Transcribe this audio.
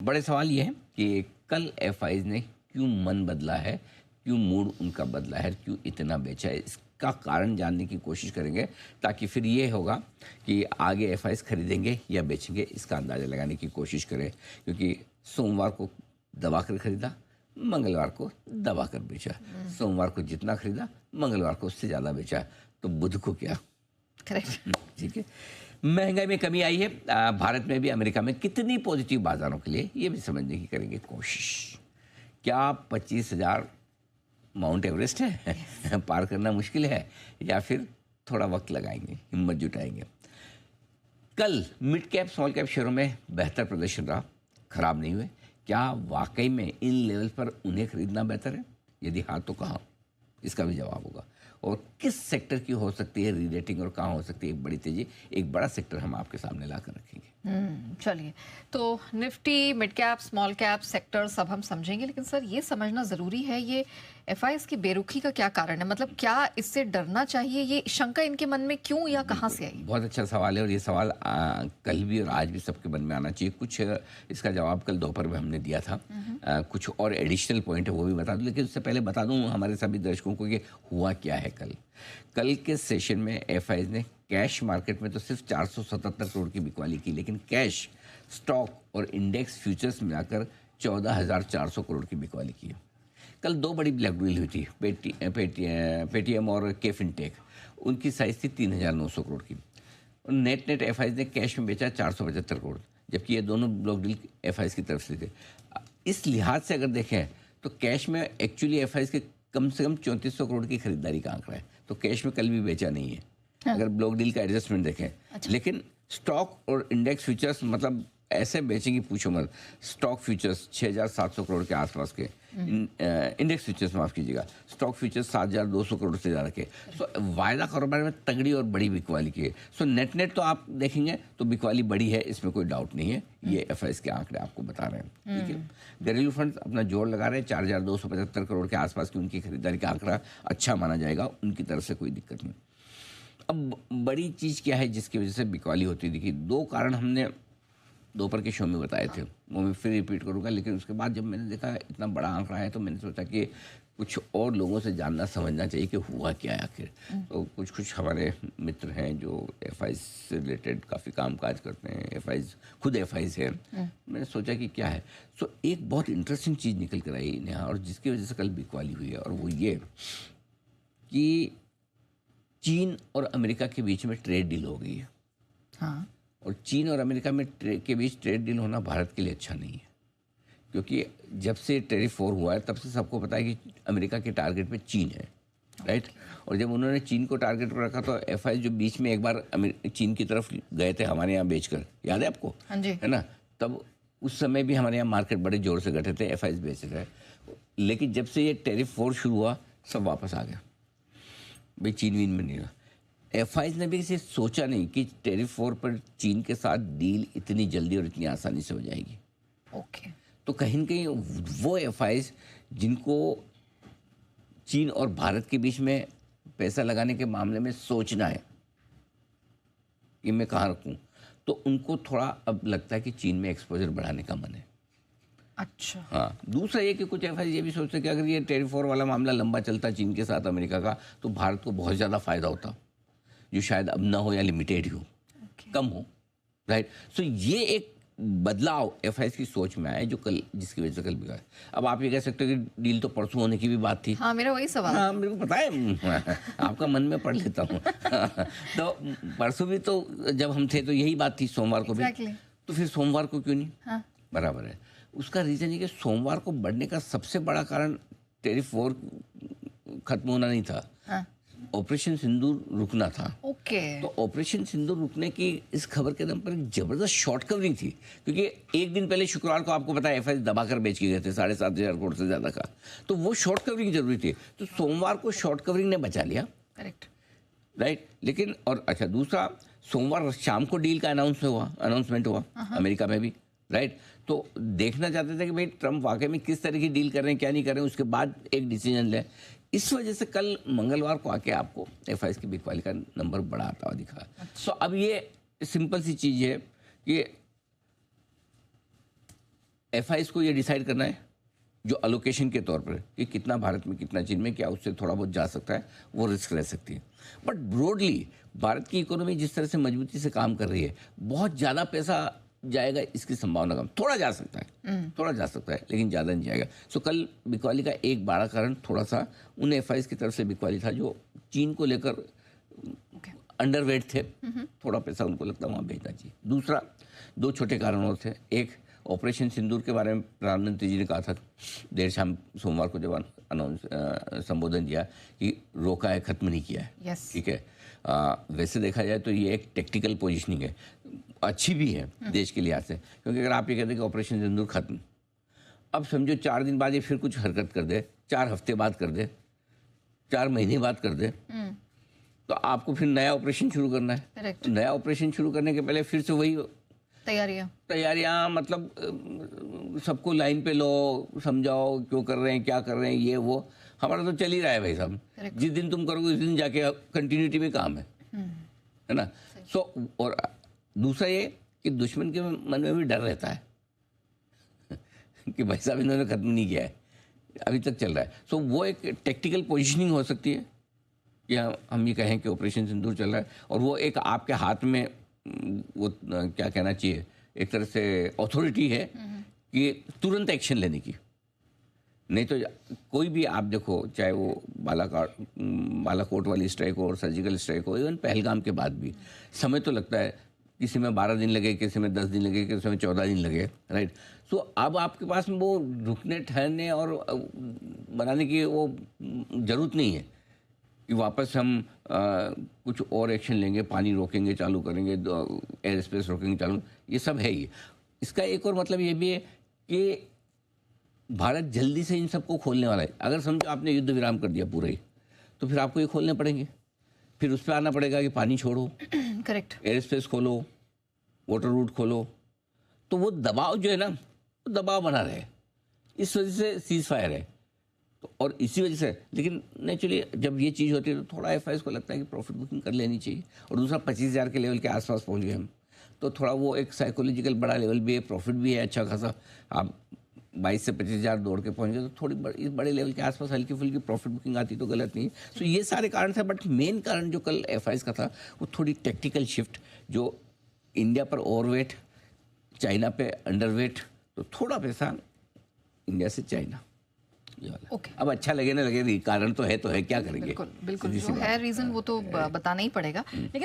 बड़े सवाल ये है कि कल एफआईज ने क्यों मन बदला है, क्यों मूड उनका बदला है, क्यों इतना बेचा है, इसका कारण जानने की कोशिश करेंगे ताकि फिर ये होगा कि आगे एफआईज खरीदेंगे या बेचेंगे, इसका अंदाज़ा लगाने की कोशिश करें। क्योंकि सोमवार को दबा कर खरीदा, मंगलवार को दबा कर बेचा, सोमवार को जितना खरीदा मंगलवार को उससे ज़्यादा बेचा, तो बुध को क्या। करेक्ट। ठीक है। महंगाई में कमी आई है भारत में भी, अमेरिका में, कितनी पॉजिटिव बाजारों के लिए ये भी समझने की करेंगे कोशिश। क्या 25,000 माउंट एवरेस्ट है पार करना मुश्किल है, या फिर थोड़ा वक्त लगाएंगे, हिम्मत जुटाएंगे। कल मिड कैप स्मॉल कैप शेयरों में बेहतर प्रदर्शन रहा, खराब नहीं हुए। क्या वाकई में इन लेवल पर उन्हें खरीदना बेहतर है? यदि हाँ तो कहाँ, इसका भी जवाब होगा। और किस सेक्टर की हो सकती है रीरेटिंग और कहाँ हो सकती है एक बड़ी तेजी, एक बड़ा सेक्टर हम आपके सामने ला कर रखेंगे। चलिए, तो Nifty, mid cap, small cap sector सब हम समझेंगे, लेकिन सर ये समझना ज़रूरी है ये एफआईएस की बेरुखी का क्या कारण है? मतलब क्या इससे डरना चाहिए? ये शंका इनके मन में क्यों या कहाँ से आई? बहुत अच्छा सवाल है, और ये सवाल कल भी और आज भी सबके मन में आना चाहिए। कुछ इसका जवाब कल दोपहर में हमने दिया था, कुछ और एडिशनल पॉइंट है वो भी बता दूं, लेकिन उससे पहले बता दूं हमारे सभी दर्शकों को कि हुआ क्या है। कल के सेशन में एफआईएस ने कैश मार्केट में तो सिर्फ 477 करोड़ की बिकवाली की, लेकिन कैश, स्टॉक और इंडेक्स फ्यूचर्स मिलाकर 14,400 करोड़ की बिकवाली की। कल दो बड़ी ब्लैक डील हुई थी, पेटीएम और के फिनटेक। उनकी साइज थी 3,900 करोड़ की। नेट एफआईएस ने कैश में बेचा 475 करोड़, जबकि ये दोनों ब्लॉक डील एफआईएस की तरफ से थे। इस लिहाज से अगर देखें तो कैश में एक्चुअली एफआईएस के कम से कम 3400 करोड़ की खरीदारी का आंकड़ा है, तो कैश में कल भी बेचा नहीं है। हाँ। अगर ब्लॉक डील का एडजस्टमेंट देखें। अच्छा। लेकिन स्टॉक और इंडेक्स फ्यूचर्स मतलब ऐसे बेचेंगी पूछो मत। स्टॉक फ्यूचर्स 6,700 करोड़ के आसपास के, इंडेक्स फ्यूचर्स माफ कीजिएगा, स्टॉक फ्यूचर्स 7,200 करोड़ से ज़्यादा के। सो वायदा कारोबार में तगड़ी और बड़ी बिकवाली की है। सो नेट तो आप देखेंगे तो बिकवाली बड़ी है, इसमें कोई डाउट नहीं है। ये एफआईएस के आंकड़े आपको बता रहे हैं। ठीक है। घरेलू फंड अपना जोर लगा रहे हैं, 4,275 करोड़ के आसपास की उनकी खरीदारी का आंकड़ा अच्छा माना जाएगा, उनकी तरफ से कोई दिक्कत नहीं। अब बड़ी चीज़ क्या है जिसकी वजह से बिकवाली होती देखिए, दो कारण हमने दोपहर के शो में बताए थे, वो मैं फिर रिपीट करूंगा। लेकिन उसके बाद जब मैंने देखा इतना बड़ा आंकड़ा है तो मैंने सोचा कि कुछ और लोगों से जानना समझना चाहिए कि हुआ क्या है आखिर। तो कुछ हमारे मित्र हैं जो एफआईएस से रिलेटेड काफ़ी कामकाज करते हैं, एफआईएस खुद एफआईएस है। मैंने सोचा कि क्या है। सो एक बहुत इंटरेस्टिंग चीज़ निकल कर आई इन्हें, और जिसकी वजह से कल बिकवाली हुई है, और वो ये कि चीन और अमेरिका के बीच में ट्रेड डील हो गई है। हाँ। और चीन और अमेरिका में के बीच ट्रेड डील होना भारत के लिए अच्छा नहीं है, क्योंकि जब से टैरिफ वॉर हुआ है तब से सबको पता है कि अमेरिका के टारगेट पे चीन है, राइट। और जब उन्होंने चीन को टारगेट पर रखा तो एफआईएस जो बीच में एक बार चीन की तरफ गए थे हमारे यहाँ बेचकर, याद है आपको? हाँ जी। है ना। तब उस समय भी हमारे यहाँ मार्केट बड़े जोर से घटे थे, एफआईएस बेच रहे। लेकिन जब से ये टैरिफ वॉर शुरू हुआ सब वापस आ गया, भाई चीन वीन में नहीं रहा। एफआईएस ने भी इसे सोचा नहीं कि टैरिफ वॉर पर चीन के साथ डील इतनी जल्दी और इतनी आसानी से हो जाएगी। ओके। तो कहीं न कहीं वो एफआईएस जिनको चीन और भारत के बीच में पैसा लगाने के मामले में सोचना है कि मैं कहाँ रखूँ, तो उनको थोड़ा अब लगता है कि चीन में एक्सपोजर बढ़ाने का मन है। अच्छा। हाँ। दूसरा ये कि कुछ एफआईएस ये भी सोचते कि अगर ये टैरिफ वॉर वाला मामला लंबा चलता चीन के साथ अमेरिका का, तो भारत को बहुत ज़्यादा फायदा होता, जो शायद अब ना हो या लिमिटेड ही हो, कम हो, राइट। सो ये एक बदलाव एफआईएस की सोच में आया जो कल, जिसकी वजह से कल बिका। अब आप ये कह सकते हो कि डील तो परसों होने की भी बात थी। हाँ, मेरा वही सवाल। हाँ, मेरे को पता है आपका मन में पढ़ लेता हूँ। तो परसों भी तो जब हम थे तो यही बात थी, सोमवार को भी। तो फिर सोमवार को क्यों नहीं? हाँ। बराबर है। उसका रीज़न ये कि सोमवार को बढ़ने का सबसे बड़ा कारण टैरिफ वॉर खत्म होना नहीं था। हाँ। ऑपरेशन सिंदूर रुकना था। ओके। तो ऑपरेशन सिंदूर रुकने की इस खबर के दम पर एक जबरदस्त शॉर्ट कवरिंग थी, क्योंकि एक दिन पहले शुक्रवार को आपको पता है एफआईएस दबाकर बेच के गए थे 7,500 करोड़ से ज्यादा का, तो वो शॉर्ट कवरिंग जरूरी थी। तो सोमवार को शॉर्ट कवरिंग ने बचा लिया, करेक्ट, राइट। लेकिन और अच्छा, दूसरा सोमवार शाम को डील का अनाउंसमेंट हुआ अमेरिका में भी, राइट। तो देखना चाहते थे कि भाई ट्रम्प वाकई में किस तरह की डील कर रहे हैं, क्या नहीं कर रहे हैं, उसके बाद एक डिसीजन ले। इस वजह से कल मंगलवार को आके आपको एफआईएस की बिकवाली का नंबर बड़ा आता हुआ दिखा। सो अब ये सिंपल सी चीज़ है कि एफआईएस को ये डिसाइड करना है जो अलोकेशन के तौर पर कि कितना भारत में कितना चीन में, क्या उससे थोड़ा बहुत जा सकता है, वो रिस्क रह सकती है। बट ब्रॉडली भारत की इकोनॉमी जिस तरह से मजबूती से काम कर रही है, बहुत ज़्यादा पैसा जाएगा इसकी संभावना कम। थोड़ा जा सकता है, थोड़ा जा सकता है, लेकिन ज़्यादा नहीं जाएगा। सो कल बिकवाली का एक बड़ा कारण थोड़ा सा उन एफआईएस की तरफ से बिकवाली था जो चीन को लेकर अंडरवेट थे, थोड़ा पैसा उनको लगता वहाँ भेजना चाहिए। दूसरा, दो छोटे कारण और थे। एक, ऑपरेशन सिंदूर के बारे में प्रधानमंत्री जी ने कहा था देर शाम सोमवार को जब अनाउंस संबोधन दिया कि रोका है, खत्म नहीं किया है। Yes. ठीक है, वैसे देखा जाए तो ये एक टेक्टिकल पोजीशनिंग है, अच्छी भी है देश के लिहाज से, क्योंकि अगर आप ये कहते हैं कि ऑपरेशन सिंदूर खत्म, अब समझो 4 दिन बाद ये फिर कुछ हरकत कर दे, 4 हफ्ते बाद कर दे, 4 महीने बाद कर दे, तो आपको फिर नया ऑपरेशन शुरू करना है। Correct. नया ऑपरेशन शुरू करने के पहले फिर से वही तैयारियां, मतलब सबको लाइन पे लो, समझाओ क्यों कर रहे हैं, क्या कर रहे हैं, ये वो हमारा तो चल ही रहा है भाई साहब। जिस दिन तुम करोगे उस दिन जाके कंटिन्यूटी में काम है ना। सो और दूसरा ये कि दुश्मन के मन में भी डर रहता है कि भाई साहब इन्होंने खत्म नहीं किया है, अभी तक चल रहा है। सो वो एक टेक्टिकल पोजीशनिंग हो सकती है या हम ये कहें कि ऑपरेशन सिंदूर चल रहा है, और वो एक आपके हाथ में वो क्या कहना चाहिए, एक तरह से अथॉरिटी है कि तुरंत एक्शन लेने की। नहीं तो कोई भी आप देखो, चाहे वो बालाकोट वाली स्ट्राइक हो और सर्जिकल स्ट्राइक हो, इवन पहलगाम के बाद भी समय तो लगता है, किसी में 12 दिन लगे, किसी में 10 दिन लगे, किसी में 14 दिन लगे, राइट। सो अब आपके पास में वो रुकने ठहरने और बनाने की वो ज़रूरत नहीं है कि वापस हम कुछ और एक्शन लेंगे, पानी रोकेंगे, चालू करेंगे, एयर स्पेस रोकेंगे, चालू, ये सब है ही। इसका एक और मतलब ये भी है कि भारत जल्दी से इन सबको खोलने वाला है। अगर समझो आपने युद्ध विराम कर दिया पूरा ही, तो फिर आपको ये खोलने पड़ेंगे, फिर उस पर आना पड़ेगा कि पानी छोड़ो, करेक्ट, एयर स्पेस खोलो, वाटर रूट खोलो, तो वो दबाव जो है ना, वो दबाव बना रहे, इस वजह से सीज फायर है। तो और इसी वजह से, लेकिन नेचुरली जब ये चीज़ होती है तो थोड़ा एफआईएस को लगता है कि प्रॉफिट बुकिंग कर लेनी चाहिए। और दूसरा, 25,000 के लेवल के आसपास पहुंच गए हम, तो थोड़ा वो एक साइकोलॉजिकल बड़ा लेवल भी है, प्रॉफिट भी है अच्छा खासा। आप 22 से 25,000 दौड़ के पहुंच गए तो थोड़ी बड़े लेवल के आसपास हल्की फुल्की प्रॉफिट बुकिंग आती तो गलत नहीं। सो ये सारे कारण थे, बट मेन कारण जो कल एफआईएस का था वो थोड़ी टेक्टिकल शिफ्ट, जो इंडिया पर ओवरवेट, चाइना पे अंडरवेट, तो थोड़ा पैसा इंडिया से चाइना। ओके, अब अच्छा लगे ना लगे, कारण तो है क्या करेंगे। बिल्कुल जो है रीजन वो तो बताना ही पड़ेगा, लेकिन